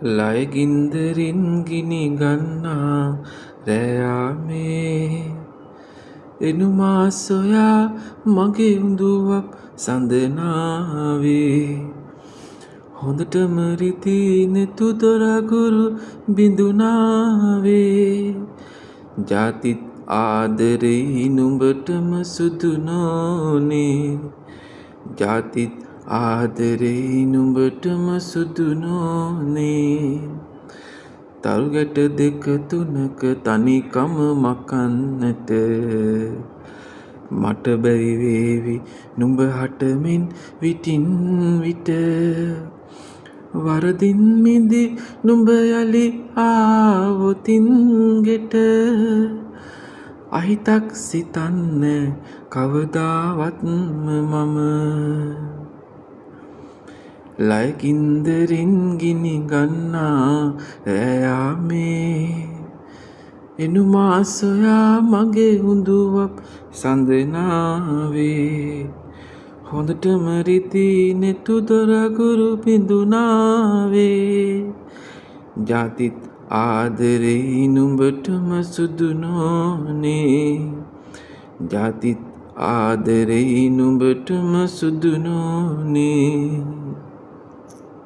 ලයගින්දරින් ගිනි ගන්නා රෑයාමේ එනුමා සොයා මගේ උඳුවප් සඳනාවේ හොඳටම රිදී නෙතු දොරගුරු බිඳුනාවේ ජාතිත් ආදරෙයි නුඹටම සුදු නෝනේ ජාතිත් ආදරෙයි නුඹටම සුදු නෝනේ තල්ගැට දෙක තුනක තනිකම මකන්නට මට බැරි වේවි නුඹ හටමින් විටින් විට වරදින් මිදි නුඹ යලි ආවොතින් ගෙට අහිතක් සිතන්න කවදාවත්ම මම ලයගින්දරින් ගිනි ගන්නා රෑයාමේ එනුමා සොයා මගේ උඳුවප් සඳනාවේ හොඳටම රිදී නෙතු දොරගුරු බිඳුනාවේ ජාතිත් ආදරෙයි නුඹටම සුදු නෝනේ ජාතිත් ආදරෙයි නුඹටම සුදු නෝනේ